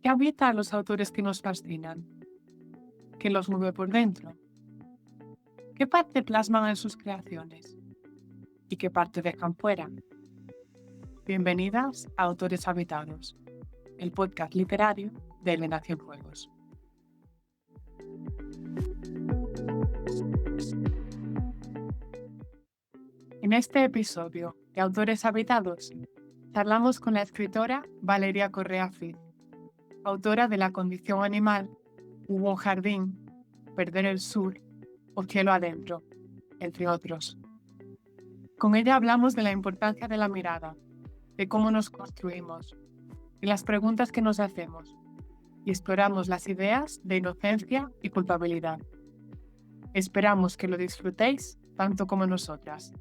¿Qué habita a los autores que nos fascinan? ¿Qué los mueve por dentro? ¿Qué parte plasman en sus creaciones? ¿Y qué parte dejan fuera? Bienvenidas a Autores Habitados, el podcast literario de Elena Cienfuegos. En este episodio de Autores Habitados, charlamos con la escritora Valeria Correa Cid, autora de La condición animal, Hubo un jardín, Perder el sur o Cielo adentro, entre otros. Con ella hablamos de la importancia de la mirada, de cómo nos construimos, de las preguntas que nos hacemos, y exploramos las ideas de inocencia y culpabilidad. Esperamos que lo disfrutéis tanto como nosotras.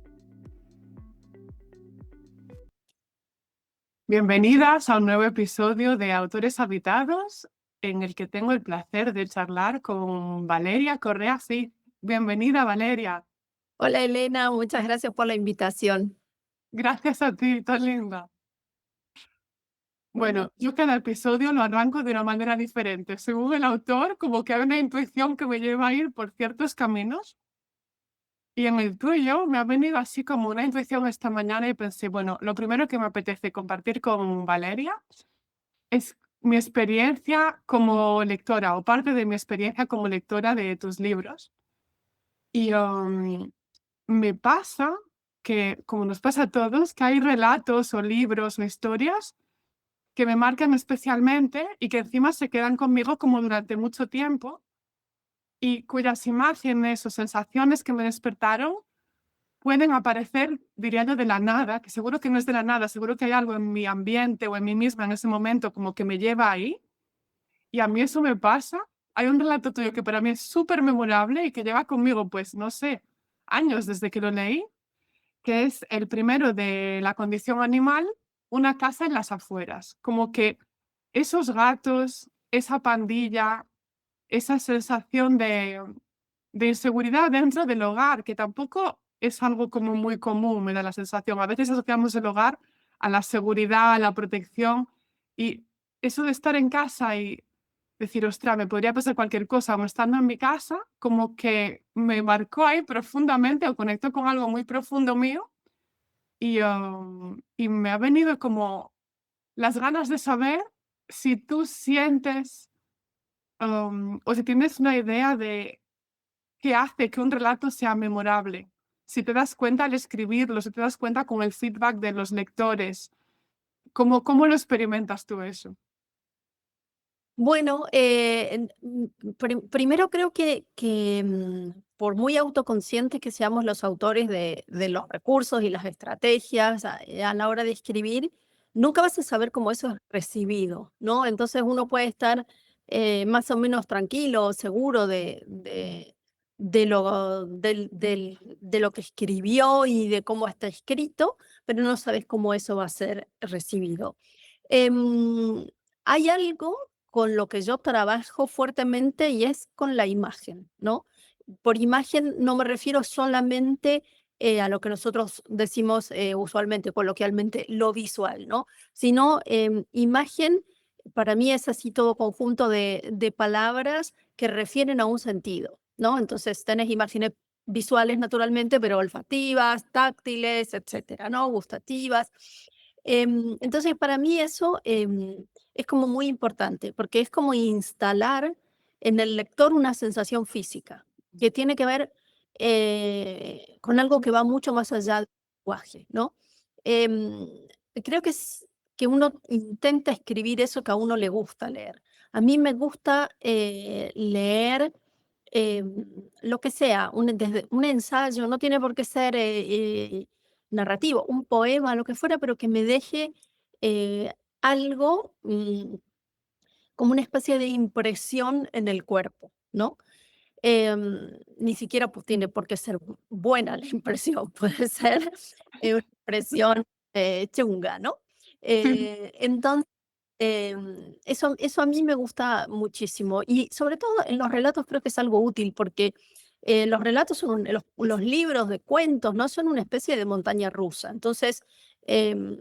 Bienvenidas a un nuevo episodio de Autores Habitados, en el que tengo el placer de charlar con Valeria Correa Cid. Bienvenida, Valeria. Hola Elena, muchas gracias por la invitación. Gracias a ti, tan linda. Bueno, yo cada episodio lo arranco de una manera diferente. Según el autor, como que hay una intuición que me lleva a ir por ciertos caminos. Y en el tuyo me ha venido así como una intuición esta mañana y pensé, bueno, lo primero que me apetece compartir con Valeria es mi experiencia como lectora o parte de mi experiencia como lectora de tus libros. Y me pasa que, como nos pasa a todos, que hay relatos o libros o historias que me marcan especialmente y que encima se quedan conmigo como durante mucho tiempo y cuyas imágenes o sensaciones que me despertaron pueden aparecer, diría yo, de la nada, que seguro que no es de la nada, seguro que hay algo en mi ambiente o en mí misma en ese momento como que me lleva ahí. Y a mí eso me pasa. Hay un relato tuyo que para mí es súper memorable y que lleva conmigo, pues, no sé, años desde que lo leí, que es el primero de La condición animal, Una casa en las afueras. Como que esos gatos, esa pandilla, esa sensación de inseguridad dentro del hogar, que tampoco es algo como muy común, me da la sensación. A veces asociamos el hogar a la seguridad, a la protección, y eso de estar en casa y decir, ostras, me podría pasar cualquier cosa, o estando en mi casa, como que me marcó ahí profundamente o conectó con algo muy profundo mío y me ha venido como las ganas de saber si tú sientes o si tienes una idea de qué hace que un relato sea memorable. Si te das cuenta al escribirlo, si te das cuenta con el feedback de los lectores, ¿cómo lo experimentas tú eso? Bueno, primero creo por muy autoconscientes que seamos los autores de los recursos y las estrategias a la hora de escribir, nunca vas a saber cómo eso es recibido, ¿no? Entonces uno puede estar más o menos tranquilo, seguro de lo que escribió y de cómo está escrito, pero no sabes cómo eso va a ser recibido. Em, Hay algo con lo que yo trabajo fuertemente y es con la imagen, ¿no? Por imagen no me refiero solamente a lo que nosotros decimos usualmente, coloquialmente, lo visual, ¿no? Sino imagen, para mí es así todo conjunto de palabras que refieren a un sentido, ¿no? Entonces tenés imágenes visuales naturalmente, pero olfativas, táctiles, etcétera, ¿no? Gustativas. Entonces, para mí eso es como muy importante, porque es como instalar en el lector una sensación física, que tiene que ver con algo que va mucho más allá del lenguaje, ¿no? Em, Creo que uno intenta escribir eso que a uno le gusta leer. A mí me gusta leer lo que sea, desde un ensayo, no tiene por qué ser narrativo, un poema, lo que fuera, pero que me deje algo como una especie de impresión en el cuerpo, ¿no? Ni siquiera pues, tiene por qué ser buena la impresión, puede ser una impresión chunga, ¿no? Entonces, eso a mí me gusta muchísimo y sobre todo en los relatos creo que es algo útil porque los relatos son, los libros de cuentos, ¿no? Son una especie de montaña rusa. Entonces, Em,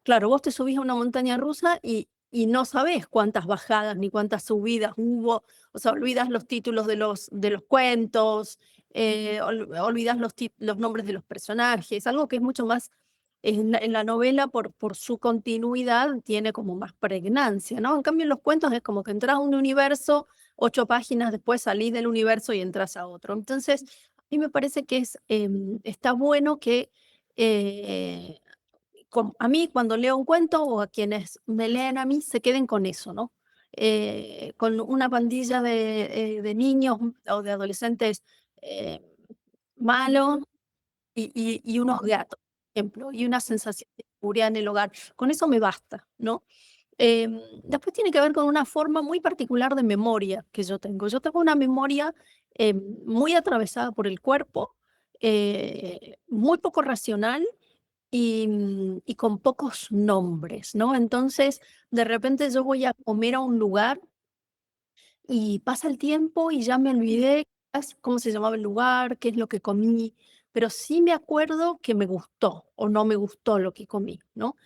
claro, vos te subís a una montaña rusa y no sabés cuántas bajadas ni cuántas subidas hubo, o sea, olvidas los títulos de los cuentos, olvidas los nombres de los personajes, algo que es mucho más, en la novela por su continuidad tiene como más pregnancia, ¿no? En cambio en los cuentos es como que entras a un universo, 8 páginas después salís del universo y entras a otro. Entonces, a mí me parece que está bueno que eh, a mí cuando leo un cuento o a quienes me leen a mí se queden con eso, ¿no? Con una pandilla de niños o de adolescentes eh, malos y unos gatos, por ejemplo, y una sensación de seguridad en el hogar. Con eso me basta, ¿no? Después tiene que ver con una forma muy particular de memoria que yo tengo. Yo tengo una memoria muy atravesada por el cuerpo, muy poco racional y con pocos nombres, ¿no? Entonces, de repente yo voy a comer a un lugar y pasa el tiempo y ya me olvidé cómo se llamaba el lugar, qué es lo que comí, pero sí me acuerdo que me gustó o no me gustó lo que comí, ¿no?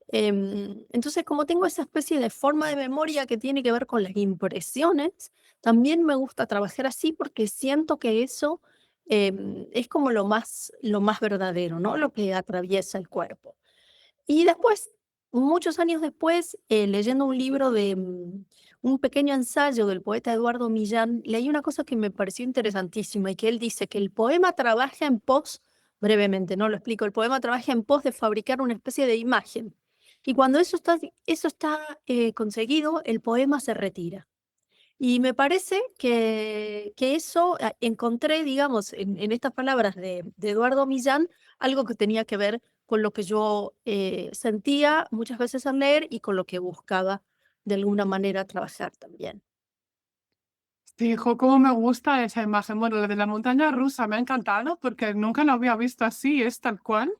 Entonces, como tengo esa especie de forma de memoria que tiene que ver con las impresiones, también me gusta trabajar así porque siento que eso es como lo más verdadero, ¿no? Lo que atraviesa el cuerpo. Y después, muchos años después, leyendo un libro un pequeño ensayo del poeta Eduardo Millán, leí una cosa que me pareció interesantísima y que él dice que el poema trabaja en pos, brevemente, no lo explico, el poema trabaja en pos de fabricar una especie de imagen. Y cuando eso está conseguido, el poema se retira. Y me parece que eso encontré, digamos, en estas palabras de Eduardo Millán, algo que tenía que ver con lo que yo sentía muchas veces al leer y con lo que buscaba de alguna manera trabajar también. Sí, jo, cómo me gusta esa imagen. Bueno, la de la montaña rusa me ha encantado porque nunca lo había visto así, es tal cual.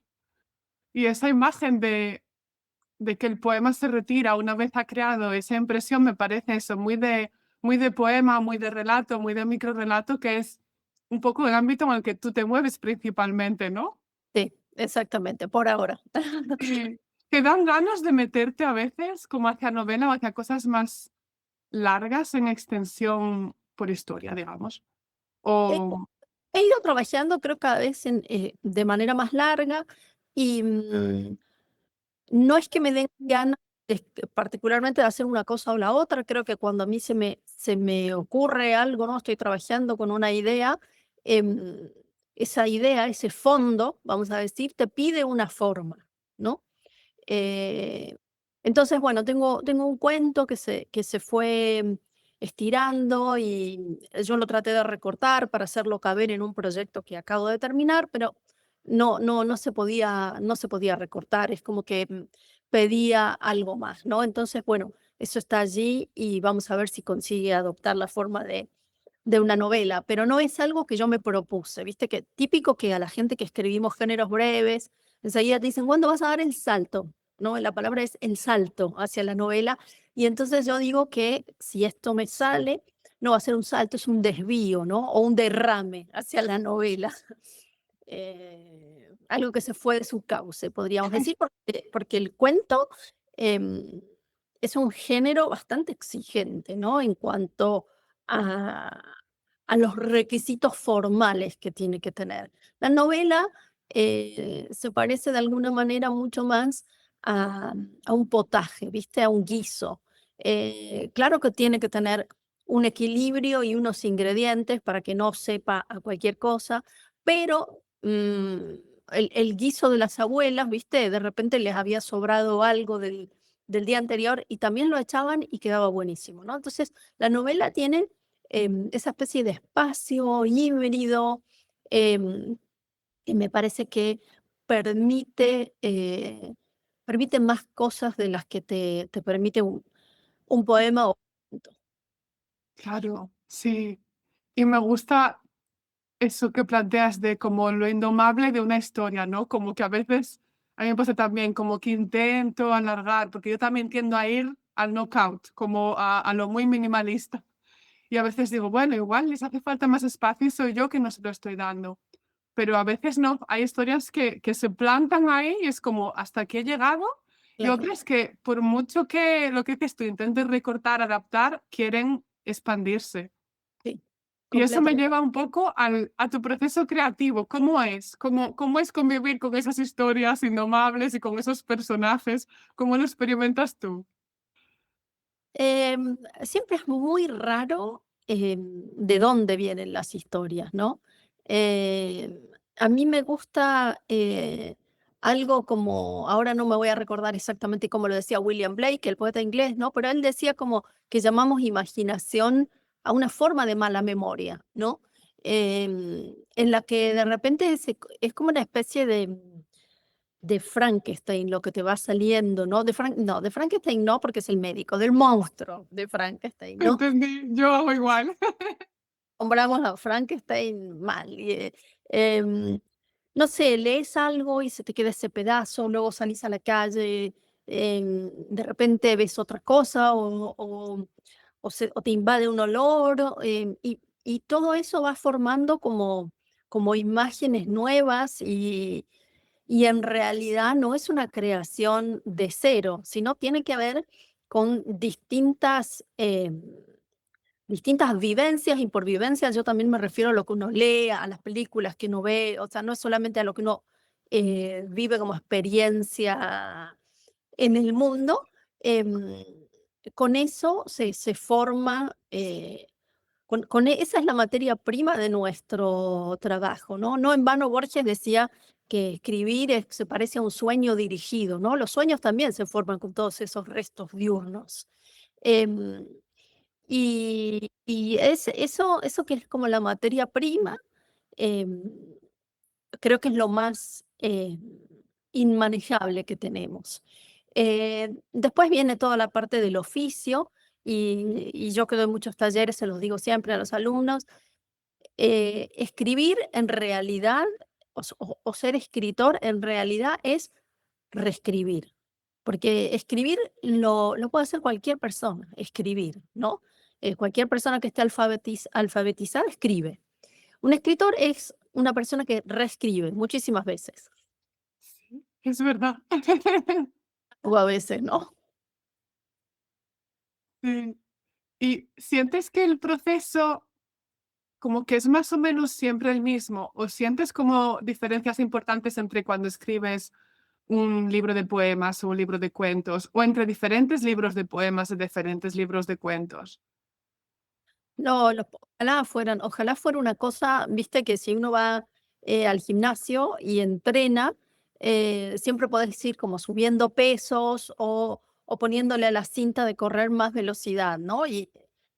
Y esa imagen de que el poema se retira una vez ha creado esa impresión me parece eso, muy de poema, muy de relato, muy de microrelato, que es un poco el ámbito en el que tú te mueves principalmente, ¿no? Sí, exactamente, por ahora. Y te dan ganas de meterte a veces como hacia novela o hacia cosas más largas en extensión por historia, digamos. He, O he ido trabajando, creo, cada vez de manera más larga y no es que me den ganas, particularmente de hacer una cosa o la otra, creo que cuando a mí se me ocurre algo, ¿no? Estoy trabajando con una idea, em, esa idea, ese fondo, vamos a decir, te pide una forma, ¿no? Eh, entonces, bueno, tengo un cuento que se fue estirando y yo lo traté de recortar para hacerlo caber en un proyecto que acabo de terminar, pero no se podía recortar, es como que pedía algo más, ¿no? Entonces, bueno, eso está allí y vamos a ver si consigue adoptar la forma de una novela, pero no es algo que yo me propuse, viste que típico que a la gente que escribimos géneros breves, enseguida te dicen, ¿cuándo vas a dar el salto? ¿No? La palabra es el salto hacia la novela, y entonces yo digo que si esto me sale, no va a ser un salto, es un desvío, ¿no? O un derrame hacia la novela. Algo que se fue de su cauce, podríamos decir, porque el cuento em, es un género bastante exigente, ¿no? En cuanto a, a los requisitos formales que tiene que tener. La novela se parece de alguna manera mucho más a, a un potaje, ¿viste? A un guiso. Claro que tiene que tener un equilibrio y unos ingredientes para que no sepa a cualquier cosa, pero el guiso de las abuelas, ¿viste? De repente les había sobrado algo del día anterior y también lo echaban y quedaba buenísimo, ¿no? Entonces, la novela tiene esa especie de espacio híbrido em, que me parece que permite, permite más cosas de las que te permite un poema o un cuento. claro, sí. Y me gusta eso que planteas de como lo indomable de una historia, ¿no? Como que a veces a mí me pasa también como que intento alargar, porque yo también tiendo a ir al knockout, como a lo muy minimalista. Y a veces digo, bueno, igual les hace falta más espacio y soy yo que no se lo estoy dando. pero a veces no. Hay historias que se plantan ahí y es como, hasta aquí he llegado. Y Claro, otras que, por mucho que lo que dices tú intentes recortar, adaptar, quieren expandirse. sí, Y eso me completamente. lleva un poco a tu proceso creativo. ¿Cómo es? ¿Cómo es convivir con esas historias indomables y con esos personajes? ¿Cómo lo experimentas tú? Siempre es muy raro, de dónde vienen las historias, ¿no? Em, a mí me gusta, algo como, ahora no me voy a recordar exactamente cómo lo decía William Blake, el poeta inglés, ¿no? Pero él decía como que llamamos imaginación a una forma de mala memoria, ¿no? En la que de repente es como una especie de Frankenstein, lo que te va saliendo, ¿no? No, de Frankenstein no, porque es el médico, del monstruo de Frankenstein, ¿no? Entendí, yo hago igual. Nombramos a Frankenstein mal. Em, no sé, lees algo y se te queda ese pedazo, luego salís a la calle, de repente ves otra cosa o te invade un olor, y todo eso va formando como imágenes nuevas y en realidad no es una creación de cero, sino tiene que ver con distintas vivencias, y por vivencias yo también me refiero a lo que uno lee, a las películas que uno ve, o sea, no es solamente a lo que uno vive como experiencia en el mundo. em, con eso se forma, esa es la materia prima de nuestro trabajo, ¿no? No en vano Borges decía que escribir se parece a un sueño dirigido, ¿no? Los sueños también se forman con todos esos restos diurnos. Em, eso que es como la materia prima, em, creo que es lo más inmanejable que tenemos. Después viene toda la parte del oficio, y yo que doy muchos talleres, se los digo siempre a los alumnos. Escribir en realidad, o ser escritor en realidad es reescribir, porque escribir lo puede hacer cualquier persona, escribir, ¿no? Cualquier persona que esté alfabetizada escribe. Un escritor es una persona que reescribe muchísimas veces, Sí, es verdad. o a veces no. Sí. ¿Y sientes que el proceso como que es más o menos siempre el mismo? ¿O sientes como diferencias importantes entre cuando escribes un libro de poemas o un libro de cuentos? ¿O entre diferentes libros de poemas y diferentes libros de cuentos? No, ojalá fuera una cosa, viste que si uno va al gimnasio y entrena, siempre podés ir como subiendo pesos o poniéndole a la cinta de correr más velocidad, ¿no? Y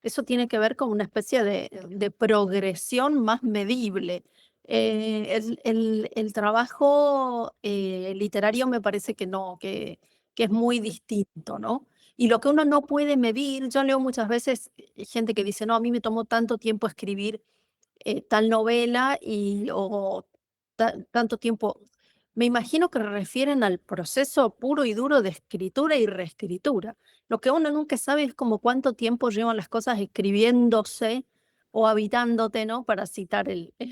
eso tiene que ver con una especie de progresión más medible. El trabajo literario me parece que no, que es muy distinto, ¿no? Y lo que uno no puede medir, yo leo muchas veces gente que dice, no, a mí me tomó tanto tiempo escribir tal novela o tanto tiempo. Me imagino que refieren al proceso puro y duro de escritura y reescritura. Lo que uno nunca sabe es como cuánto tiempo llevan las cosas escribiéndose o habitándote, ¿no? Para citar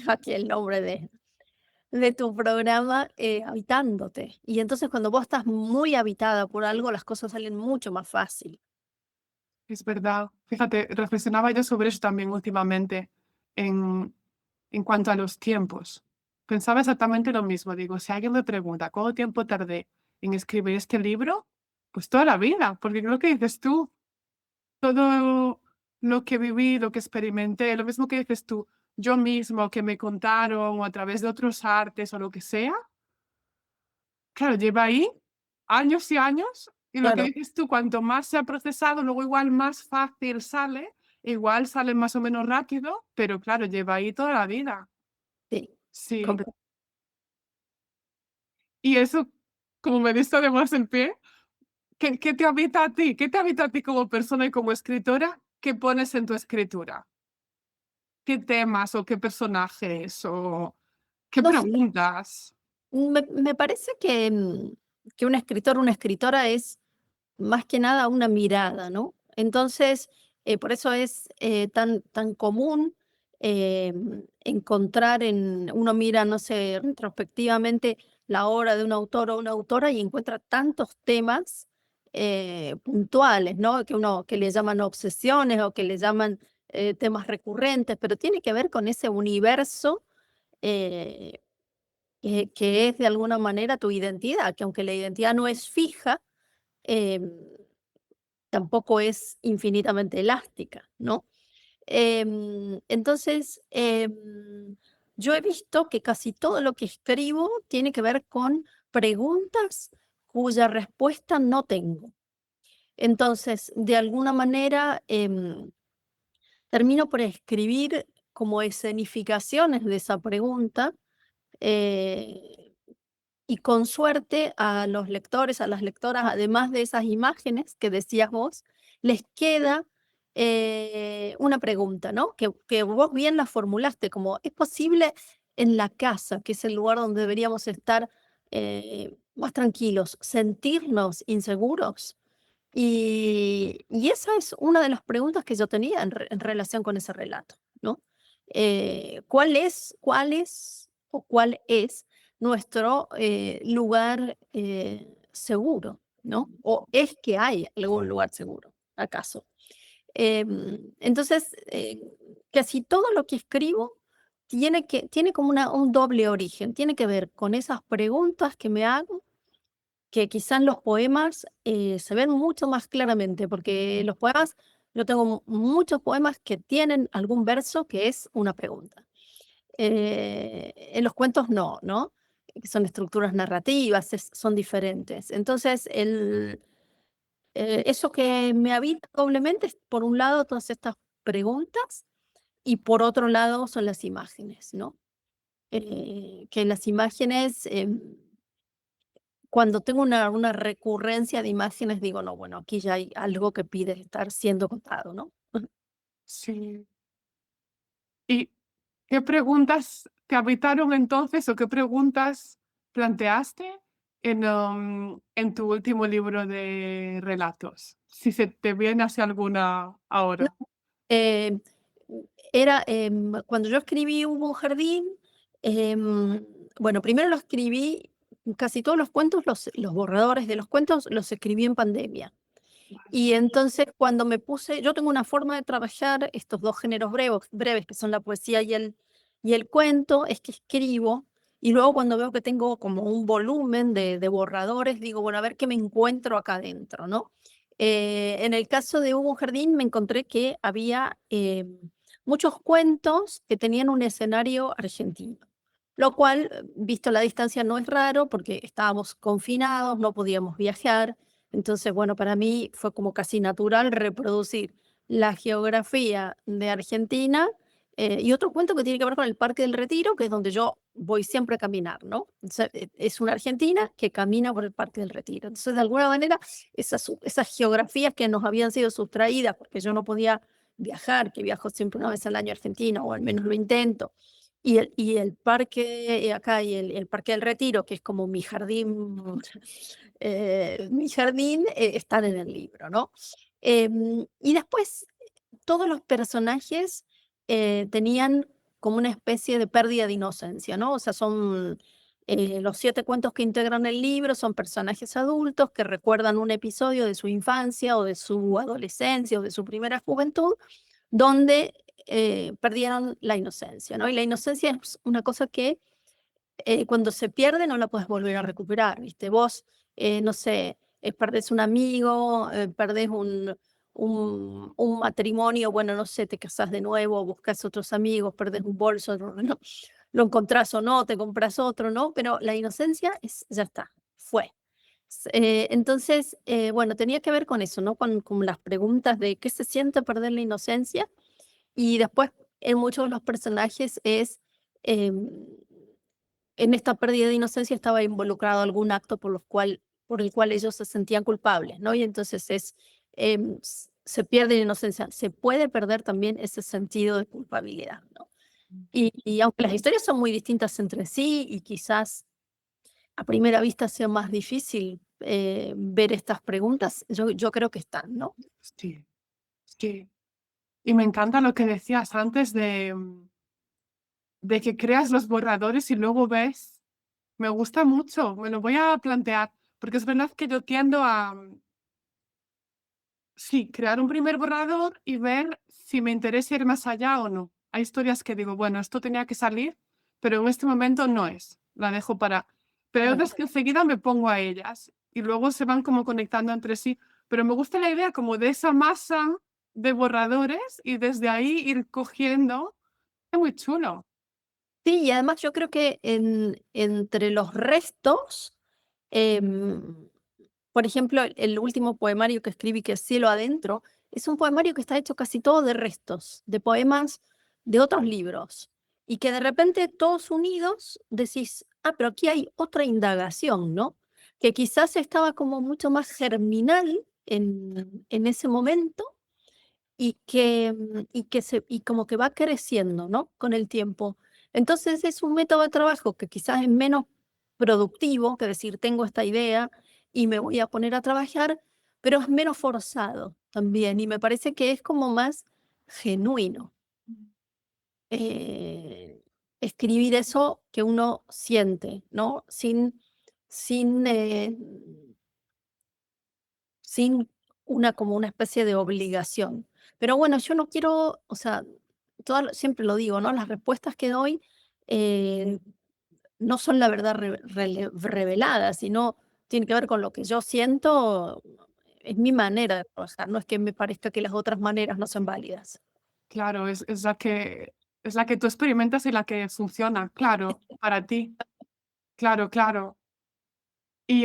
aquí el nombre de tu programa, habitándote. Y entonces cuando vos estás muy habitada por algo, las cosas salen mucho más fácil. Es verdad. Fíjate, reflexionaba yo sobre eso también últimamente en, en cuanto a los tiempos. Pensaba exactamente lo mismo. Digo, si alguien me pregunta cuánto tiempo tardé en escribir este libro, pues toda la vida, porque lo que dices tú, todo lo que viví, lo que experimenté, lo mismo que dices tú, yo mismo, que me contaron o a través de otros artes o lo que sea, claro, lleva ahí años y años, y lo que Claro, dices tú, cuanto más se ha procesado, luego igual más fácil sale, igual sale más o menos rápido, pero claro, lleva ahí toda la vida. sí, Sí. comple Y eso, como me diste además el pie, ¿qué te habita a ti? ¿Qué te habita a ti como persona y como escritora? ¿Qué pones en tu escritura? ¿Qué temas o qué personajes o qué no sé, preguntas? me parece que un escritor, una escritora es más que nada una mirada, ¿no? Entonces, por eso es tan común encontrar uno mira, no sé, retrospectivamente la obra de un autor o una autora y encuentra tantos temas puntuales, ¿no? Que le llaman obsesiones o que le llaman temas recurrentes, pero tiene que ver con ese universo eh, que es de alguna manera tu identidad, que aunque la identidad no es fija, em, tampoco es infinitamente elástica, ¿no? Entonces, yo he visto que casi todo lo que escribo tiene que ver con preguntas cuya respuesta no tengo. Entonces, de alguna manera, termino por escribir como escenificaciones de esa pregunta, eh, y con suerte a los lectores, a las lectoras, además de esas imágenes que decías vos, les queda una pregunta, ¿no? Que vos bien la formulaste, como, ¿es posible en la casa, que es el lugar donde deberíamos estar más tranquilos, sentirnos inseguros? Y esa es una de las preguntas que yo tenía en relación con ese relato, ¿no? ¿Cuál es o cuál es nuestro lugar seguro, ¿no? ¿O es que hay algún lugar seguro, acaso? Entonces, casi todo lo que escribo tiene como un doble origen, tiene que ver con esas preguntas que me hago que quizás los poemas se ven mucho más claramente, porque los poemas, yo tengo muchos poemas que tienen algún verso que es una pregunta. En los cuentos no, ¿no? Que son estructuras narrativas, son diferentes. Entonces, eso que me habita doblemente es, por un lado, todas estas preguntas y por otro lado son las imágenes, ¿no? Que las imágenes cuando tengo una recurrencia de imágenes, digo: "No, bueno, aquí ya hay algo que pide estar siendo contado", ¿no? Sí. ¿Y qué preguntas te habitaron entonces o qué preguntas planteaste en tu último libro de relatos? Si se te viene así alguna No, ahora. eh, cuando yo escribí Hubo un jardín, bueno, primero lo escribí casi todos los cuentos, los borradores de los cuentos los escribí en pandemia. Y entonces cuando yo tengo una forma de trabajar estos 2 géneros breves, que son la poesía y el cuento, es que escribo, y luego cuando veo que tengo como un volumen de borradores, digo: "Bueno, a ver qué me encuentro acá adentro", ¿no? En el caso de Hugo Jardín me encontré que había, muchos cuentos que tenían un escenario argentino, lo cual, visto la distancia, no es raro, porque estábamos confinados, no podíamos viajar. Entonces, bueno, para mí fue como casi natural reproducir la geografía de Argentina y otro cuento que tiene que ver con el Parque del Retiro, que es donde yo voy siempre a caminar, ¿no? O sea, es una argentina que camina por el Parque del Retiro. Entonces, de alguna manera, esas geografías que nos habían sido sustraídas porque yo no podía viajar, que viajo siempre una vez al año a Argentina, o al menos lo intento, y el parque acá y el Parque del Retiro, que es como mi jardín, están en el libro, ¿no? Y después todos los personajes tenían como una especie de pérdida de inocencia, ¿no? O sea, son los 7 cuentos que integran el libro, son personajes adultos que recuerdan un episodio de su infancia o de su adolescencia o de su primera juventud, donde perdieron la inocencia, ¿no? Y la inocencia es una cosa que cuando se pierde no la puedes volver a recuperar, ¿viste? Vos, no sé, perdés un amigo, perdés un matrimonio, bueno, no sé, te casás de nuevo, buscas otros amigos, perdés un bolso, no, lo encontrás o no, te compras otro, ¿no? Pero la inocencia ya está, fue. Entonces, bueno, tenía que ver con eso, ¿no? Con las preguntas de qué se siente perder la inocencia y después en muchos de los personajes em, en esta pérdida de inocencia estaba involucrado algún acto por el cual ellos se sentían culpables, ¿no? Y entonces se pierde la inocencia, se puede perder también ese sentido de culpabilidad, ¿no? Y aunque las historias son muy distintas entre sí y quizás a primera vista sea más difícil ver estas preguntas, yo creo que están, ¿no? Sí, sí. Y me encanta lo que decías antes de que creas los borradores y luego ves. Me gusta mucho, me lo voy a plantear, porque es verdad que yo tiendo a, sí, crear un primer borrador y ver si me interesa ir más allá o no. Hay historias que digo, bueno, esto tenía que salir, pero en este momento no es, la dejo para... Pero hay Claro. otras que enseguida me pongo a ellas y luego se van como conectando entre sí. Pero me gusta la idea como de esa masa de borradores y desde ahí ir cogiendo. Es muy chulo. Sí, y además yo creo que entre los restos, em, por ejemplo, el último poemario que escribí, que es Cielo Adentro, es un poemario que está hecho casi todo de restos, de poemas de otros libros, y que de repente todos unidos decís, ah, pero aquí hay otra indagación, ¿no? Que quizás estaba como mucho más germinal en ese momento y como que va creciendo, ¿no? Con el tiempo. Entonces es un método de trabajo que quizás es menos productivo que decir, tengo esta idea y me voy a poner a trabajar, pero es menos forzado también y me parece que es como más genuino. eh, Escribir eso que uno siente, ¿no? Sin sin una como una especie de obligación. Pero bueno, yo no quiero, o sea, siempre lo digo, ¿no? Las respuestas que doy eh, no son la verdad revelada, sino tiene que ver con lo que yo siento, es mi manera de trabajar, no es que me parezca que las otras maneras no son válidas. Claro, es la que tú experimentas y la que funciona, claro, para ti. Claro, claro. Y,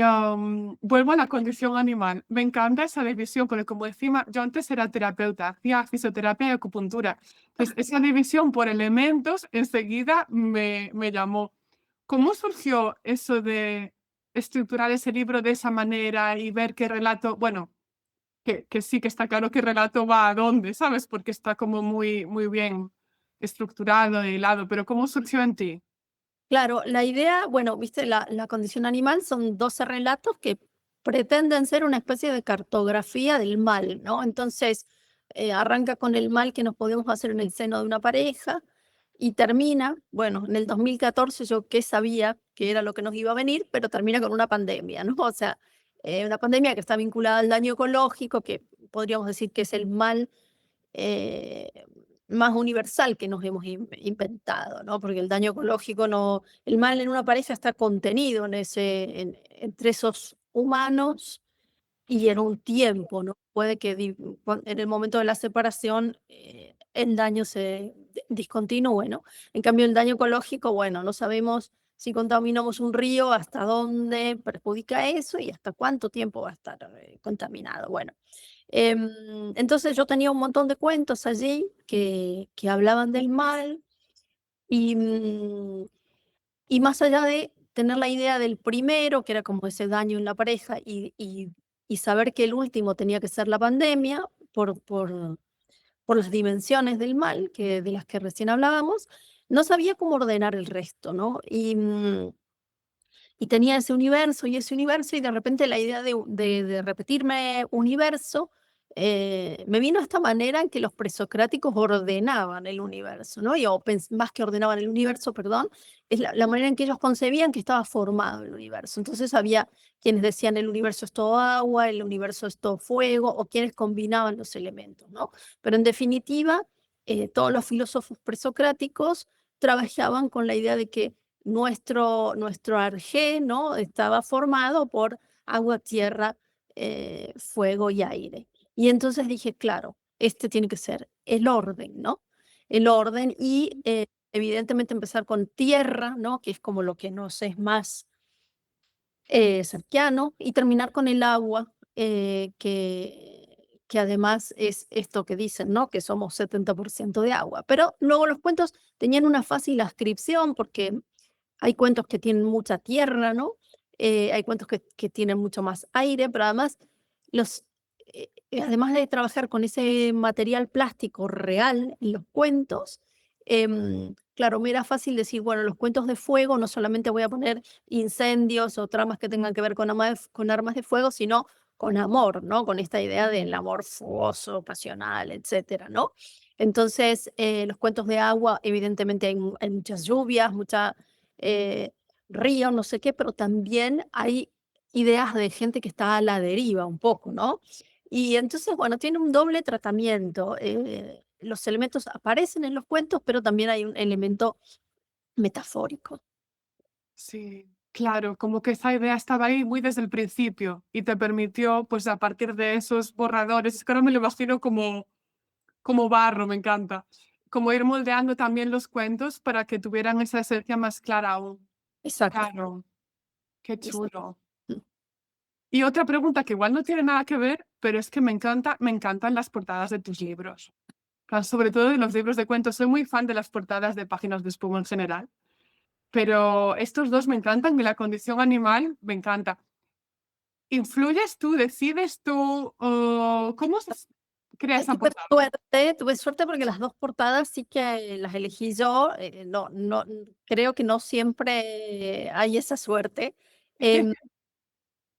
vuelvo a la condición animal. Me encanta esa división, porque como encima yo antes era terapeuta, hacía fisioterapia y acupuntura. Pues esa división por elementos enseguida me llamó. ¿Cómo surgió eso de estructurar ese libro de esa manera y ver qué relato, bueno, que sí que está claro qué relato va a dónde, ¿sabes? Porque está como muy, muy bien estructurado y hilado, pero ¿cómo surgió en ti? Claro, la idea, bueno, viste, la condición animal son 12 relatos que pretenden ser una especie de cartografía del mal, ¿no? Entonces, arranca con el mal que nos podemos hacer en el seno de una pareja y termina, bueno, en el 2014 yo qué sabía que era lo que nos iba a venir, pero termina con una pandemia, ¿no? O sea, una pandemia que está vinculada al daño ecológico, que podríamos decir que es el mal eh, más universal que nos hemos inventado, ¿no? Porque el daño ecológico no, el mal en una pareja está contenido entre esos humanos y en un tiempo, ¿no? Puede que en el momento de la separación el daño se discontinúe, ¿no? En cambio, el daño ecológico, bueno, no sabemos si contaminamos un río, hasta dónde perjudica eso y hasta cuánto tiempo va a estar contaminado. Bueno, entonces yo tenía un montón de cuentos allí que hablaban del mal y, y más allá de tener la idea del primero, que era como ese daño en la pareja, y saber que el último tenía que ser la pandemia por las dimensiones del mal de las que recién hablábamos, no sabía cómo ordenar el resto, ¿no? Y tenía ese universo, y de repente la idea de repetirme universo, me vino de esta manera en que los presocráticos ordenaban el universo, ¿no? Más que ordenaban el universo, perdón, es la manera en que ellos concebían que estaba formado el universo. Entonces había quienes decían el universo es todo agua, el universo es todo fuego, o quienes combinaban los elementos, ¿no? Pero en definitiva, todos los filósofos presocráticos trabajaban con la idea de que nuestro arjé, ¿no? Estaba formado por agua, tierra, fuego y aire. Y entonces dije, claro, este tiene que ser el orden, ¿no? El orden y evidentemente empezar con tierra, ¿no? Que es como lo que nos es más cercano, y terminar con el agua, que además es esto que dicen, ¿no? Que somos 70% de agua. Pero luego los cuentos tenían una fácil ascripción porque hay cuentos que tienen mucha tierra, ¿no? Hay cuentos que tienen mucho más aire, pero además, además de trabajar con ese material plástico real en los cuentos, claro, me era fácil decir, bueno, los cuentos de fuego no solamente voy a poner incendios o tramas que tengan que ver con armas de fuego, sino con amor, ¿no? Con esta idea del amor fogoso, pasional, etcétera, ¿no? Entonces, los cuentos de agua, evidentemente hay muchas lluvias, mucha eh, río, no sé qué, pero también hay ideas de gente que está a la deriva un poco, ¿no? Y entonces, bueno, tiene un doble tratamiento. Los elementos aparecen en los cuentos, pero también hay un elemento metafórico. Sí, claro, como que esa idea estaba ahí muy desde el principio y te permitió, pues a partir de esos borradores, es que ahora me lo imagino como barro, me encanta, como ir moldeando también los cuentos para que tuvieran esa esencia más clara aún. Exacto. Claro, qué Exacto. chulo. Mm. Y otra pregunta que igual no tiene nada que ver, pero es que me encantan las portadas de tus libros. Sobre todo de los libros de cuentos. Soy muy fan de las portadas de Páginas de Espuma en general, pero estos dos me encantan y la condición animal me encanta. ¿Influyes tú, decides tú, o cómo se crea Ay, esa portada? tuve suerte porque las 2 portadas sí que las elegí yo, no, creo que no siempre hay esa suerte. Em,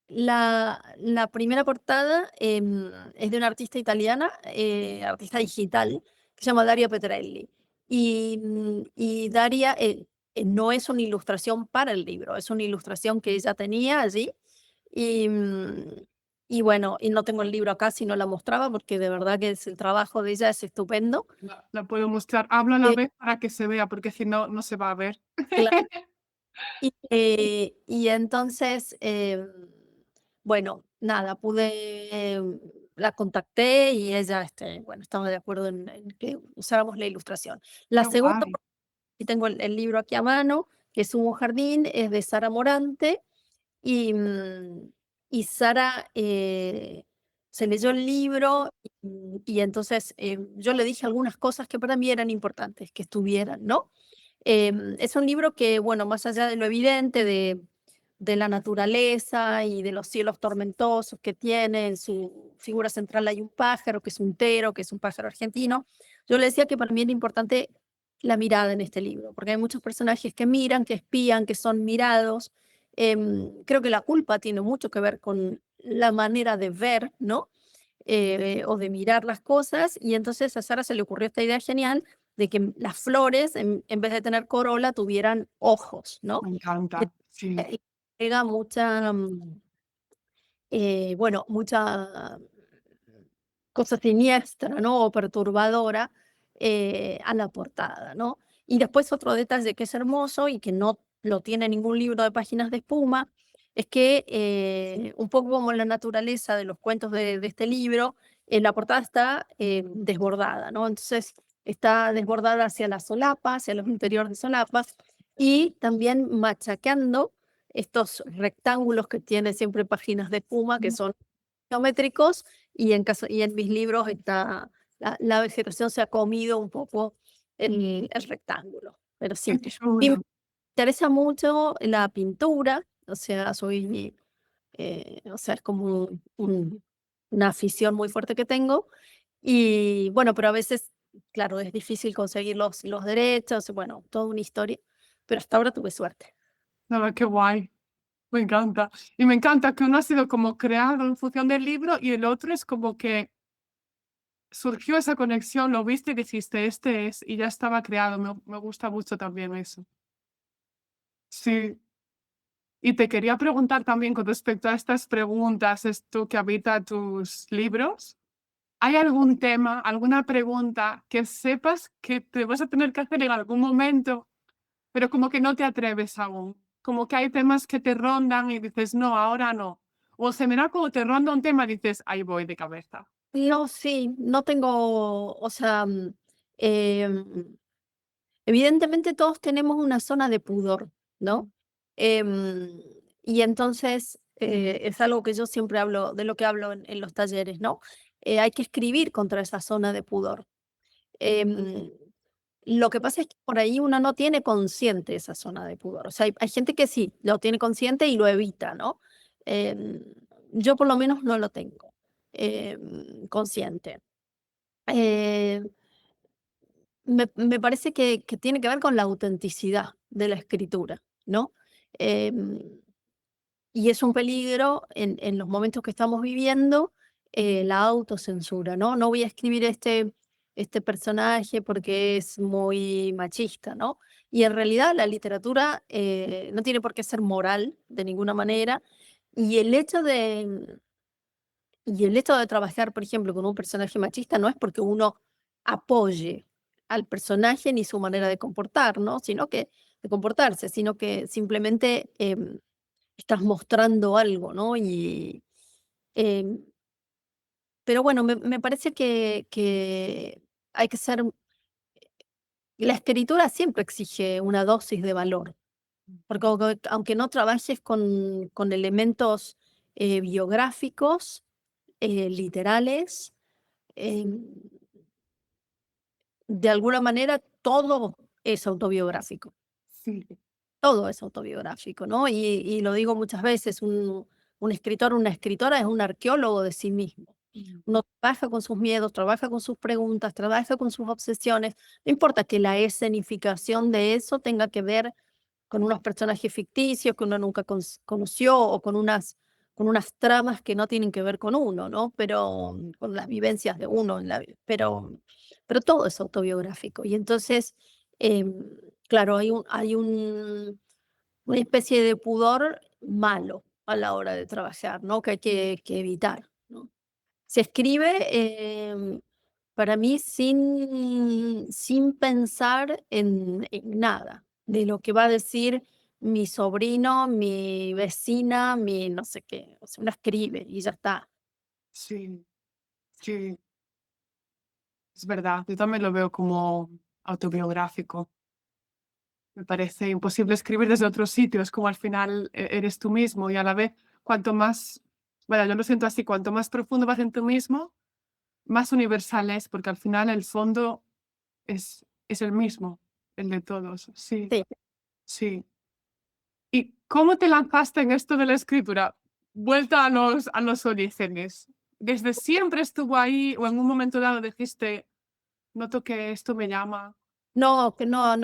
la primera portada, es de una artista italiana, artista digital, que se llama Daria Petrelli. Y Daria, no es una ilustración para el libro, es una ilustración que ella tenía allí. Y, y bueno, y no tengo el libro acá, si no la mostraba, porque de verdad que el trabajo de ella es estupendo. La puedo mostrar. Hablo a la Eh, vez para que se vea, porque si no, no se va a ver. y entonces, bueno, nada, la contacté y ella, bueno, estaba de acuerdo en que usáramos la ilustración. La Qué segunda, guay. y tengo el libro aquí a mano, que es Hugo Jardín, es de Sara Morante. Y, y Sara, se leyó el libro y entonces, yo le dije algunas cosas que para mí eran importantes que estuvieran, ¿no? Es un libro que, bueno, más allá de lo evidente de la naturaleza y de los cielos tormentosos que tiene, en su figura central hay un pájaro, que es un tero, que es un pájaro argentino. Yo le decía que para mí era importante la mirada en este libro, porque hay muchos personajes que miran, que espían, que son mirados. Creo que la culpa tiene mucho que ver con la manera de ver, ¿no? O de mirar las cosas, y entonces a Sara se le ocurrió esta idea genial de que las flores, en vez de tener corola, tuvieran ojos, ¿no? Me Y encanta. Sí. agrega mucha, bueno, mucha cosa siniestra, ¿no? O perturbadora, a la portada, ¿no? Y después otro detalle que es hermoso y que no lo tiene ningún libro de Páginas de Espuma, es que, un poco como la naturaleza de los cuentos de este libro, la portada está, desbordada, ¿no? Entonces está desbordada hacia la solapa, hacia los interiores de solapas, y también machacando estos rectángulos que tiene siempre Páginas de Espuma, que son geométricos, y en mis libros está la vegetación se ha comido un poco el rectángulo, pero Qué sí. Y me chulo. interesa mucho la pintura, o sea, o sea, es como una afición muy fuerte que tengo. Y bueno, pero a veces, claro, es difícil conseguir los derechos, bueno, toda una historia, pero hasta ahora tuve suerte. Nada, qué guay. Me encanta. Y me encanta que uno ha sido como creado en función del libro y el otro es como que surgió esa conexión, lo viste y dijiste, este es, y ya estaba creado. Me gusta mucho también eso. Sí. Y te quería preguntar también con respecto a estas preguntas, esto que habita tus libros. ¿Hay algún tema, alguna pregunta que sepas que te vas a tener que hacer en algún momento, pero como que no te atreves aún? Como que hay temas que te rondan y dices, no, ahora no. O se me da como te ronda un tema y dices, ahí voy de cabeza. No, sí, no tengo, o sea, em, evidentemente todos tenemos una zona de pudor, ¿no? Em, y entonces, es algo que yo siempre hablo, de lo que hablo en los talleres, ¿no? Hay que escribir contra esa zona de pudor. Em, lo que pasa es que por ahí uno no tiene consciente esa zona de pudor. O sea, hay gente que sí, lo tiene consciente y lo evita, ¿no? Em, yo por lo menos no lo tengo, consciente. Eh, me parece que tiene que ver con la autenticidad de la escritura, ¿no? Em, y es un peligro en los momentos que estamos viviendo, la autocensura, ¿no? No voy a escribir este personaje porque es muy machista, ¿no? Y en realidad la literatura no tiene por qué ser moral de ninguna manera. Y el hecho de, y el hecho de trabajar, por ejemplo, con un personaje machista no es porque uno apoye al personaje ni su manera de comportar, ¿no? Sino que, de comportarse, sino que simplemente estás mostrando algo, ¿no? Em, pero bueno, me parece que hay que ser, la escritura siempre exige una dosis de valor, porque aunque no trabajes con elementos biográficos, literales, em, de alguna manera todo es autobiográfico. Sí, Todo es autobiográfico, ¿no? Y lo digo muchas veces, un escritor, una escritora es un arqueólogo de sí mismo. mm, Uno trabaja con sus miedos, trabaja con sus preguntas, trabaja con sus obsesiones. No importa que la escenificación de eso tenga que ver con unos personajes ficticios que uno nunca conoció o con unas tramas que no tienen que ver con uno, ¿no? Pero con las vivencias de uno, pero todo es autobiográfico. Y entonces, claro, una especie de pudor malo a la hora de trabajar, ¿no? Que hay que evitar, ¿no? Se escribe, para mí sin pensar en nada, de lo que va a decir mi sobrino, mi vecina, mi no sé qué. O sea, uno escribe y ya está. sí, sí, es verdad. Yo también lo veo como autobiográfico. Me parece imposible escribir desde otros sitios, como al final eres tú mismo y a la vez, cuanto más, bueno, yo lo siento así, cuanto más profundo vas en tú mismo, más universal es, porque al final el fondo es el mismo, el de todos. Sí, Sí. sí. ¿Y cómo te lanzaste en esto de la escritura? Vuelta a los orígenes. ¿Desde siempre estuvo ahí o en un momento dado dijiste, noto que esto me llama? No, que no,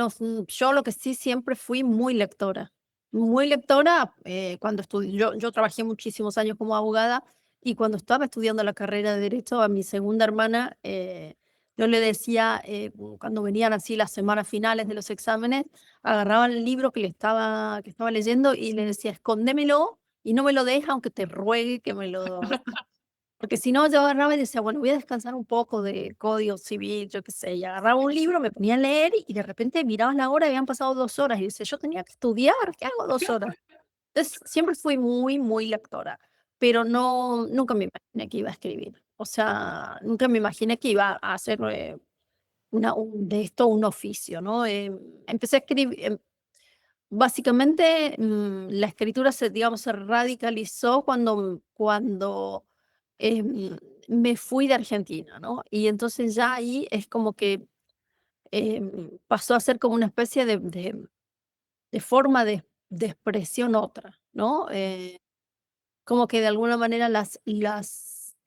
yo lo que sí siempre fui muy lectora, cuando estudié, yo trabajé muchísimos años como abogada y cuando estaba estudiando la carrera de Derecho a mi segunda hermana, yo le decía, cuando venían así las semanas finales de los exámenes, agarraba el libro que estaba leyendo y le decía, escóndemelo y no me lo deja aunque te ruegue que me lo, porque si no, yo agarraba y decía, bueno, voy a descansar un poco de código civil, yo qué sé, y agarraba un libro, me ponía a leer y de repente mirabas la hora y habían pasado 2 horas y decía, yo tenía que estudiar, ¿qué hago 2 horas? Entonces, siempre fui muy lectora, pero no, nunca me imaginé que iba a escribir. O sea, nunca me imaginé que iba a hacer de esto un oficio, ¿no? Empecé a escribir, básicamente, la escritura digamos, se radicalizó cuando me fui de Argentina, ¿no? Y entonces ya ahí es como que pasó a ser como una especie de forma de expresión otra, ¿no? Como que de alguna manera la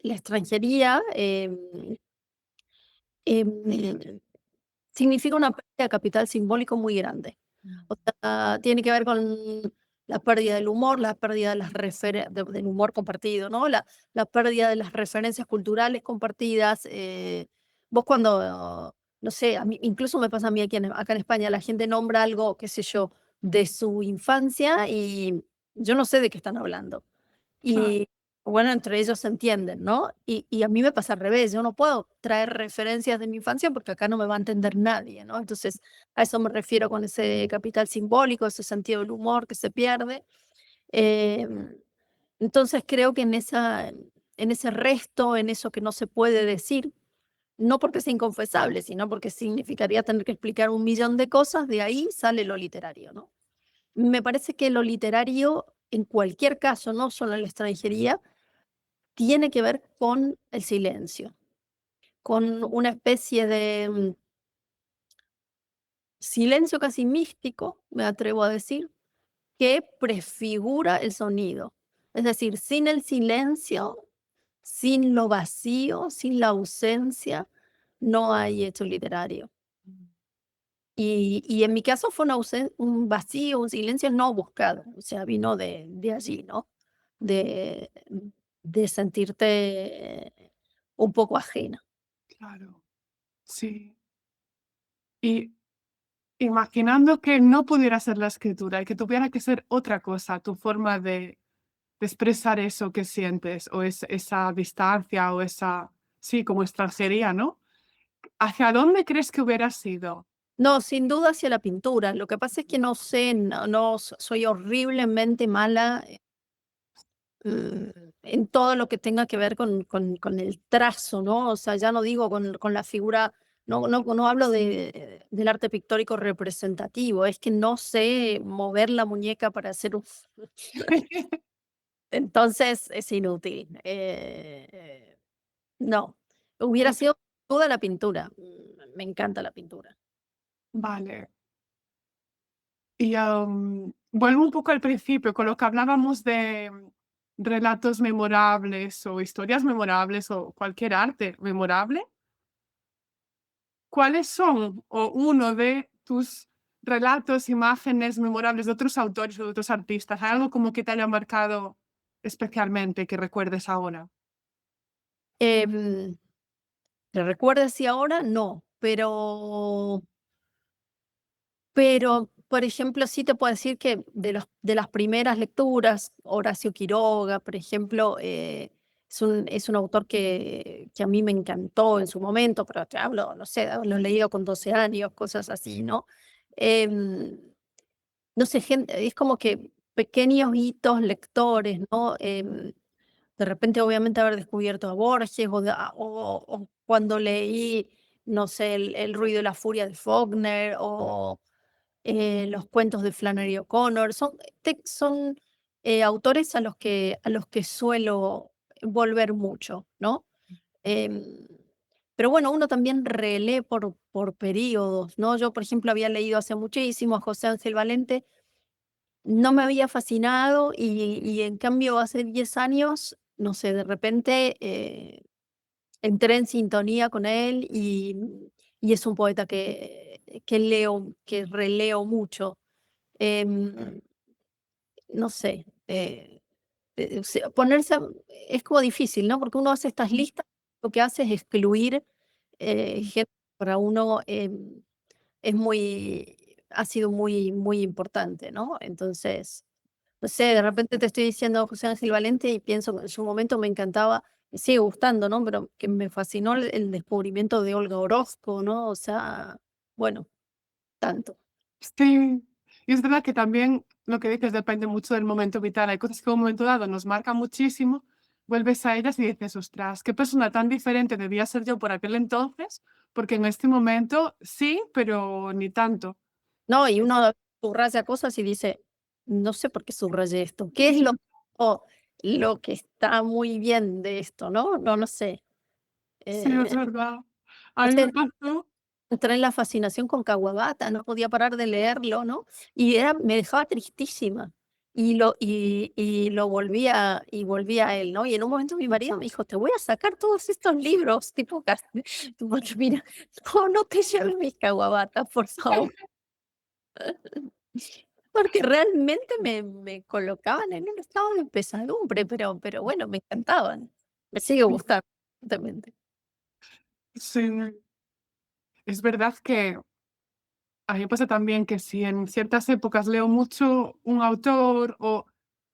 extranjería em, significa una pérdida de capital simbólico muy grande. O Mm, sea, tiene que ver con la pérdida del humor, la pérdida de del humor compartido, ¿no? La pérdida de las referencias culturales compartidas. Vos cuando, no sé, a mí, incluso me pasa a mí acá en España, la gente nombra algo, qué sé yo, de su infancia y yo no sé de qué están hablando. claro, Y bueno, entre ellos se entienden, ¿no? Y a mí me pasa al revés, yo no puedo traer referencias de mi infancia porque acá no me va a entender nadie, ¿no? Entonces, a eso me refiero con ese capital simbólico, ese sentido del humor que se pierde. Em, entonces, creo que en ese resto, en eso que no se puede decir, no porque sea inconfesable, sino porque significaría tener que explicar un millón de cosas, de ahí sale lo literario, ¿no? Me parece que lo literario, en cualquier caso, no solo en la extranjería, tiene que ver con el silencio, con una especie de silencio casi místico, me atrevo a decir, que prefigura el sonido. Es decir, sin el silencio, sin lo vacío, sin la ausencia, no hay hecho literario. mm, Y en mi caso fue un vacío, un silencio no buscado, o sea, vino de allí, ¿no? De, de sentirte un poco ajena. claro. sí. Y imaginando que no pudiera ser la escritura y que tuviera que ser otra cosa, tu forma de expresar eso que sientes, o esa distancia, o esa, sí, como extranjería, ¿no? ¿Hacia dónde crees que hubiera sido? No, sin duda hacia la pintura. Lo que pasa es que no sé, soy horriblemente mala en todo lo que tenga que ver con el trazo, ¿no? O sea, ya no digo con la figura, no hablo del arte pictórico representativo, es que no sé mover la muñeca para hacer un... Entonces es inútil. No, hubiera sido toda la pintura. Me encanta la pintura. Vale. Y, vuelvo un poco al principio, con lo que hablábamos de relatos memorables, o historias memorables, o cualquier arte memorable. ¿Cuáles son, o uno de tus relatos, imágenes memorables de otros autores o de otros artistas? ¿Hay algo como que te haya marcado especialmente, que recuerdes ahora? Em, ¿Te recuerdas si ahora? No, pero, por ejemplo, sí te puedo decir que de las primeras lecturas, Horacio Quiroga, por ejemplo, es un autor que a mí me encantó en su momento, pero te hablo, no sé, lo he leído con 12 años, cosas así, ¿no? Em, no sé, es como que pequeños hitos lectores, ¿no? De repente, obviamente, haber descubierto a Borges o cuando leí, no sé, El ruido y la furia de Faulkner o los cuentos de Flannery O'Connor. Son autores a los que suelo volver mucho, ¿no? Em, pero bueno, uno también relee por periodos, ¿no? Yo, por ejemplo, había leído hace muchísimo a José Ángel Valente, no me había fascinado y en cambio hace 10 años, no sé, de repente entré en sintonía con él y es un poeta que releo mucho. Em, no sé, ponerse, es como difícil, ¿no? Porque uno hace estas listas, lo que hace es excluir gente que para uno ha sido muy, muy importante, ¿no? Entonces, no sé, de repente te estoy diciendo José Ángel Valente y pienso que en su momento me encantaba, me sigue gustando, ¿no? Pero que me fascinó el descubrimiento de Olga Orozco, ¿no? O sea, bueno, tanto. Sí, y es verdad que también lo que dices depende mucho del momento vital. Hay cosas que en un momento dado nos marcan muchísimo, vuelves a ellas y dices: "Ostras, qué persona tan diferente debía ser yo por aquel entonces, porque en este momento sí, pero ni tanto". No, y uno subraya cosas y dice, no sé por qué subrayé esto. ¿Qué es o lo que está muy bien de esto, no? No sé. Sí, es Eh, verdad. A no mí me sé, pasó. entré en la fascinación con Kawabata, no podía parar de leerlo, ¿no? Me dejaba tristísima. Y volví a él, ¿no? Y en un momento mi marido me dijo, te voy a sacar todos estos libros, tipo, porque mira, no te lleves mis Kawabatas, por favor. Porque realmente me colocaban en un estado de pesadumbre, pero bueno, me encantaban. Me sigue gustando, absolutamente. Sí, es verdad que a mí me pasa también que si en ciertas épocas leo mucho un autor, o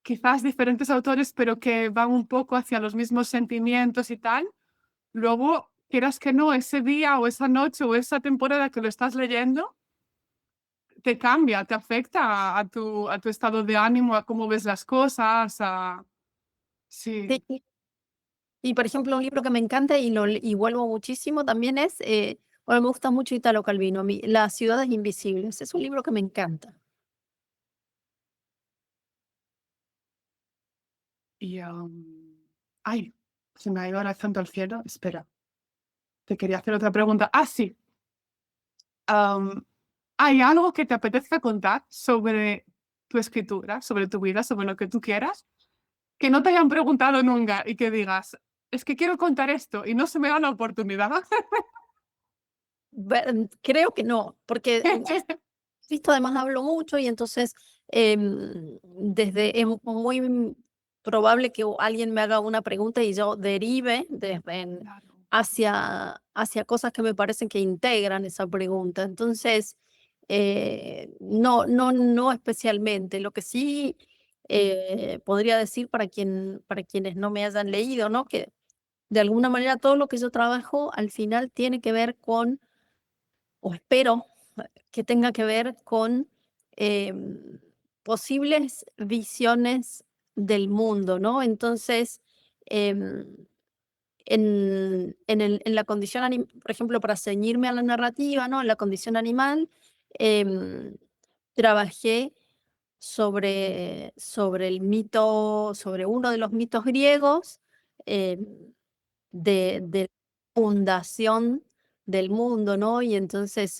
quizás diferentes autores, pero que van un poco hacia los mismos sentimientos y tal, luego, quieras que no, ese día o esa noche o esa temporada que lo estás leyendo, te cambia, te afecta a tu estado de ánimo, a cómo ves las cosas, a... Sí, Sí, y por ejemplo, un libro que me encanta y vuelvo muchísimo también es, bueno, me gusta mucho Italo Calvino, a mí, Las ciudades invisibles, es un libro que me encanta. y, ay, se me ha ido ahora el santo al cielo. Espera, te quería hacer otra pregunta. Ah, sí. Am, ¿Hay algo que te apetezca contar sobre tu escritura, sobre tu vida, sobre lo que tú quieras, que no te hayan preguntado nunca y que digas: "Es que quiero contar esto y no se me da la oportunidad"? Creo que no, porque visto, además hablo mucho y entonces es muy probable que alguien me haga una pregunta y yo derive desde Claro. hacia cosas que me parecen que integran esa pregunta. Entonces, no especialmente. Lo que sí podría decir para quienes no me hayan leído, ¿no? Que de alguna manera todo lo que yo trabajo al final tiene que ver con, o espero que tenga que ver con em, posibles visiones del mundo, ¿no? Entonces, em, en la condición, por ejemplo, para ceñirme a la narrativa, ¿no? En la condición animal, em, trabajé sobre el mito, sobre uno de los mitos griegos, de fundación del mundo, ¿no? Y entonces,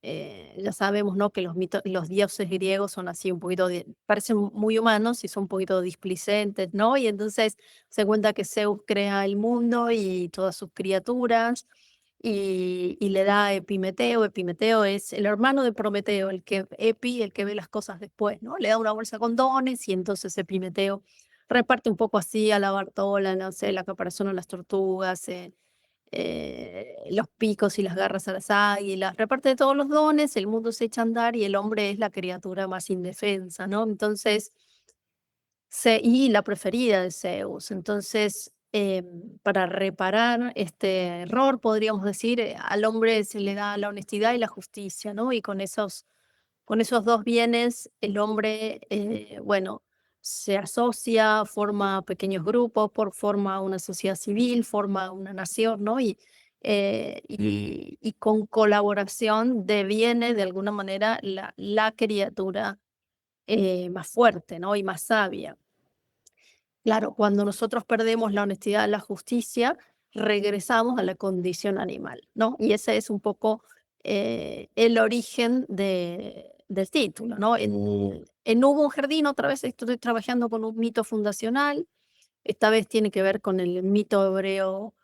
ya sabemos, ¿no? Que los dioses griegos son así un poquito, parecen muy humanos y son un poquito displicentes, ¿no? Y entonces se cuenta que Zeus crea el mundo y todas sus criaturas y le da a Epimeteo. Epimeteo es el hermano de Prometeo, el que ve las cosas después, ¿no? Le da una bolsa con dones y entonces Epimeteo reparte un poco así a la Bartola, no sé, la caparazón a las tortugas, los picos y las garras a las águilas, reparte todos los dones, el mundo se echa a andar y el hombre es la criatura más indefensa, ¿no? Entonces, y la preferida de Zeus. Entonces, para reparar este error, podríamos decir, al hombre se le da la honestidad y la justicia, ¿no? Y con esos dos bienes, el hombre, bueno, se asocia, forma pequeños grupos, forma una sociedad civil, forma una nación, ¿no? Y con colaboración deviene de alguna manera la criatura más fuerte, ¿no? Y más sabia. Claro, cuando nosotros perdemos la honestidad, la justicia, regresamos a la condición animal, ¿no? Y ese es un poco el origen del título, ¿no? En Hubo un jardín, otra vez estoy trabajando con un mito fundacional, esta vez tiene que ver con el mito hebreo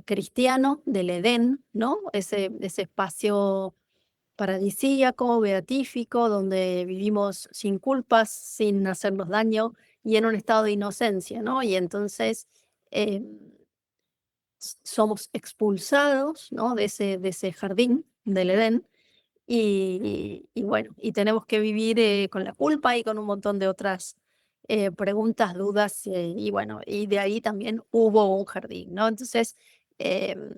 cristiano del Edén, ¿no? Ese espacio paradisíaco, beatífico, donde vivimos sin culpas, sin hacernos daño y en un estado de inocencia, ¿no? Y entonces eh, somos expulsados, ¿no? De ese jardín del Edén y bueno, y tenemos que vivir con la culpa y con un montón de otras preguntas, dudas, y bueno, y de ahí también hubo un jardín, ¿no? Entonces, em,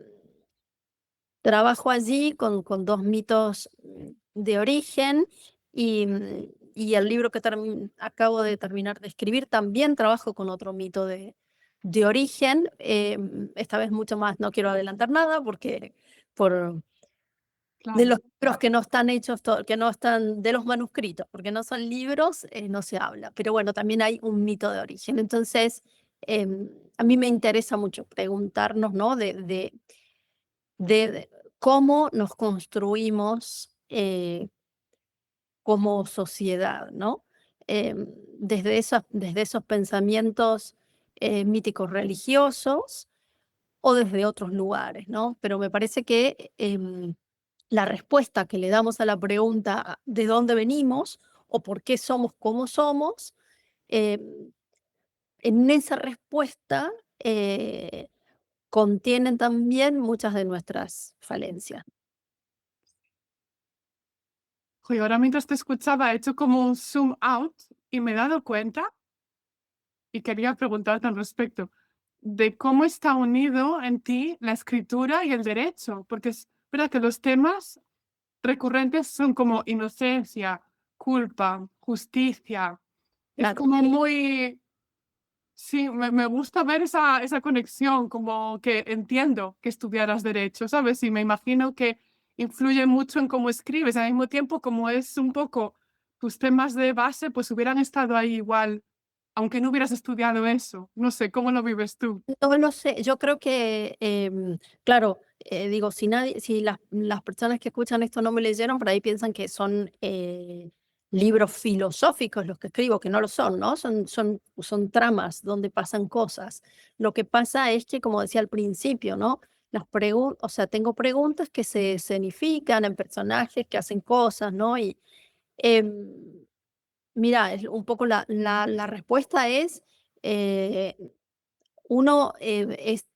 trabajo allí con dos mitos de origen y el libro que acabo de terminar de escribir también trabajo con otro mito de origen. Esta vez mucho más, no quiero adelantar nada porque por, de Claro. los libros que no están hechos, que no están de los manuscritos, porque no son libros, no se habla. Pero bueno, también hay un mito de origen. Entonces, a mí me interesa mucho preguntarnos, ¿no? De cómo nos construimos como sociedad, ¿no? Desde esos pensamientos míticos religiosos o desde otros lugares, ¿no? Pero me parece que la respuesta que le damos a la pregunta de dónde venimos o por qué somos como somos, em, en esa respuesta contienen también muchas de nuestras falencias. Jo, y ahora mientras te escuchaba he hecho como un zoom out y me he dado cuenta, y quería preguntarte al respecto, de cómo está unido en ti la escritura y el derecho, porque es verdad que los temas recurrentes son como inocencia, culpa, justicia. Es Claro. como muy, sí, me gusta ver esa conexión, como que entiendo que estudiaras derecho, ¿sabes? Y me imagino que influye mucho en cómo escribes, al mismo tiempo como es un poco tus temas de base, pues hubieran estado ahí igual, aunque no hubieras estudiado eso. No sé, ¿cómo lo vives tú? No lo sé, yo creo que, claro, digo, si las personas que escuchan esto no me leyeron, por ahí piensan que son libros filosóficos los que escribo, que no lo son, ¿no? Son tramas donde pasan cosas. Lo que pasa es que, como decía al principio, ¿no? O sea, tengo preguntas que se escenifican en personajes que hacen cosas, ¿no? Y em, mira, es un poco la respuesta es... eh, uno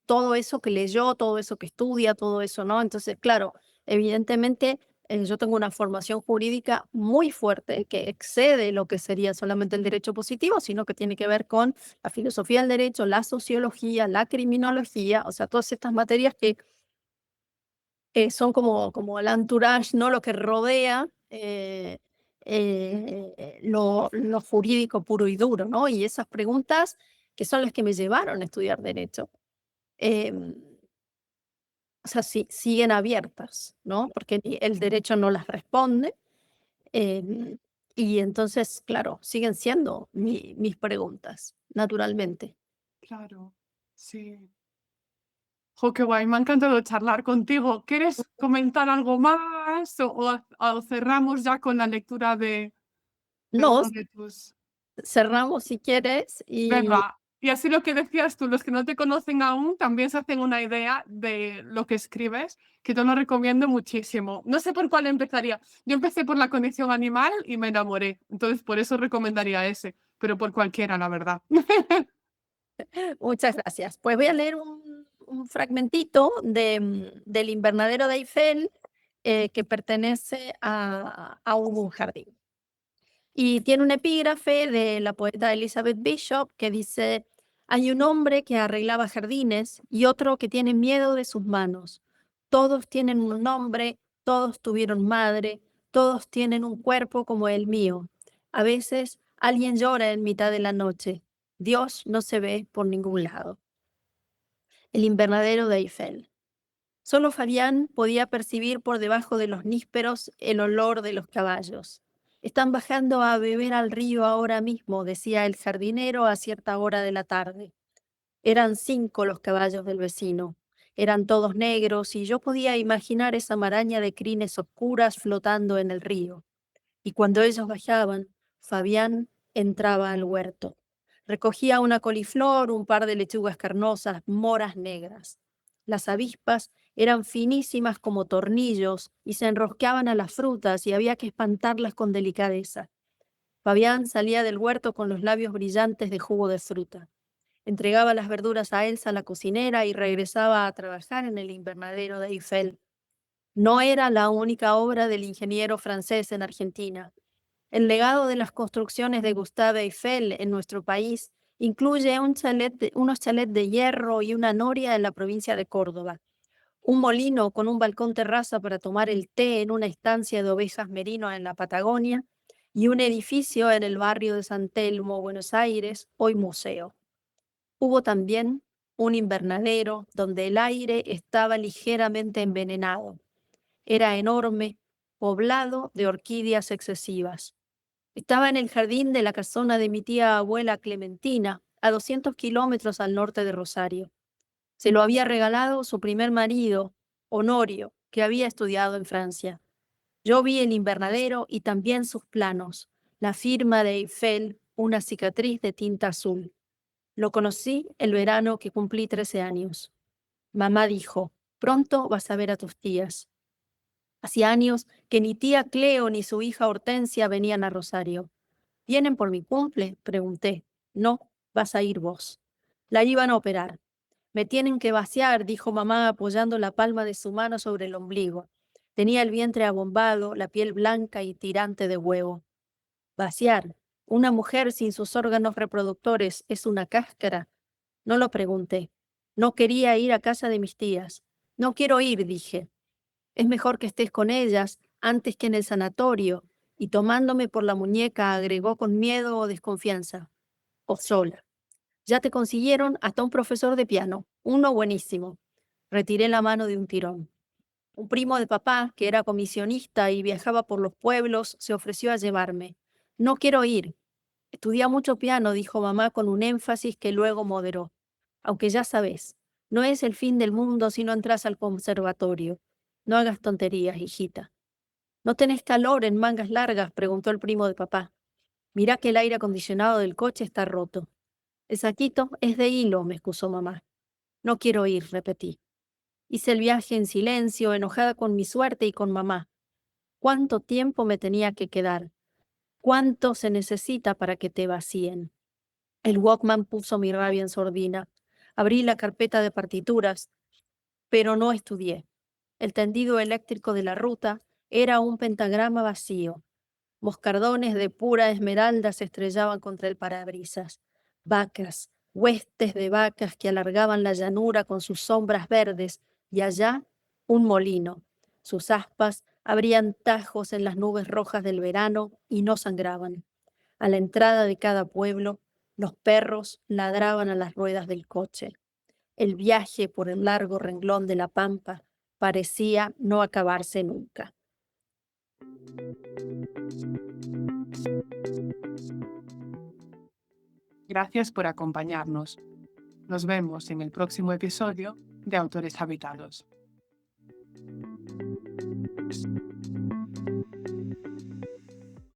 todo eso que leyó, todo eso que estudia, todo eso, ¿no? Entonces, claro, evidentemente yo tengo una formación jurídica muy fuerte que excede lo que sería solamente el derecho positivo, sino que tiene que ver con la filosofía del derecho, la sociología, la criminología, o sea, todas estas materias que son como el entourage, ¿no? Lo que rodea lo jurídico puro y duro, ¿no? Y esas preguntas que son las que me llevaron a estudiar derecho. em, o sea, siguen abiertas, ¿no? Porque el derecho no las responde. em, y entonces, claro, siguen siendo mis preguntas, naturalmente. Claro, sí. Jo, qué guay, me ha encantado charlar contigo. ¿Quieres comentar algo más o cerramos ya con la lectura de No, uno de tus... cerramos si quieres y Venga, y así lo que decías tú, los que no te conocen aún también se hacen una idea de lo que escribes, que te lo recomiendo muchísimo. No sé por cuál empezaría. Yo empecé por La condición animal y me enamoré, entonces por eso recomendaría ese, pero por cualquiera, la verdad. muchas gracias. Pues voy a leer un fragmentito del invernadero de Eiffel que pertenece a un jardín. Y tiene un epígrafe de la poeta Elizabeth Bishop que dice, hay un hombre que arreglaba jardines y otro que tiene miedo de sus manos. Todos tienen un nombre, todos tuvieron madre, todos tienen un cuerpo como el mío. A veces alguien llora en mitad de la noche. Dios no se ve por ningún lado. El invernadero de Eiffel. Solo Fabián podía percibir por debajo de los nísperos el olor de los caballos. Están bajando a beber al río ahora mismo, decía el jardinero a cierta hora de la tarde. Eran 5 los caballos del vecino. Eran todos negros y yo podía imaginar esa maraña de crines oscuras flotando en el río. Y cuando ellos bajaban, Fabián entraba al huerto. Recogía una coliflor, un par de lechugas carnosas, moras negras. Las avispas eran finísimas como tornillos y se enroscaban a las frutas y había que espantarlas con delicadeza. Fabián salía del huerto con los labios brillantes de jugo de fruta. Entregaba las verduras a Elsa, la cocinera, y regresaba a trabajar en el invernadero de Eiffel. No era la única obra del ingeniero francés en Argentina. El legado de las construcciones de Gustave Eiffel en nuestro país incluye unos chalets de hierro y una noria en la provincia de Córdoba, un molino con un balcón terraza para tomar el té en una estancia de ovejas merino en la Patagonia y un edificio en el barrio de San Telmo, Buenos Aires, hoy museo. Hubo también un invernadero donde el aire estaba ligeramente envenenado. Era enorme, poblado de orquídeas excesivas. Estaba en el jardín de la casona de mi tía abuela Clementina, a 200 kilómetros al norte de Rosario. Se lo había regalado su primer marido, Honorio, que había estudiado en Francia. Yo vi el invernadero y también sus planos, la firma de Eiffel, una cicatriz de tinta azul. Lo conocí el verano que cumplí 13 años. Mamá dijo, pronto vas a ver a tus tías. Hacía años que ni tía Cleo ni su hija Hortensia venían a Rosario. ¿Vienen por mi cumple? Pregunté. No, vas a ir vos. La iban a operar. Me tienen que vaciar, dijo mamá apoyando la palma de su mano sobre el ombligo. Tenía el vientre abombado, la piel blanca y tirante de huevo. Vaciar. Una mujer sin sus órganos reproductores es una cáscara. No lo pregunté. No quería ir a casa de mis tías. No quiero ir, dije. Es mejor que estés con ellas antes que en el sanatorio. Y tomándome por la muñeca agregó con miedo o desconfianza. O sola. Ya te consiguieron hasta un profesor de piano, uno buenísimo. Retiré la mano de un tirón. Un primo de papá, que era comisionista y viajaba por los pueblos, se ofreció a llevarme. No quiero ir. Estudia mucho piano, dijo mamá con un énfasis que luego moderó. Aunque ya sabes, no es el fin del mundo si no entras al conservatorio. No hagas tonterías, hijita. ¿No tenés calor en mangas largas? Preguntó el primo de papá. Mirá que el aire acondicionado del coche está roto. El saquito es de hilo, me excusó mamá. No quiero ir, repetí. Hice el viaje en silencio, enojada con mi suerte y con mamá. ¿Cuánto tiempo me tenía que quedar? ¿Cuánto se necesita para que te vacíen? El Walkman puso mi rabia en sordina. Abrí la carpeta de partituras, pero no estudié. El tendido eléctrico de la ruta era un pentagrama vacío. Moscardones de pura esmeralda se estrellaban contra el parabrisas. Vacas, huestes de vacas que alargaban la llanura con sus sombras verdes, y allá un molino. Sus aspas abrían tajos en las nubes rojas del verano y no sangraban. A la entrada de cada pueblo, los perros ladraban a las ruedas del coche. El viaje por el largo renglón de la pampa parecía no acabarse nunca. Gracias por acompañarnos. Nos vemos en el próximo episodio de Autores Habitados.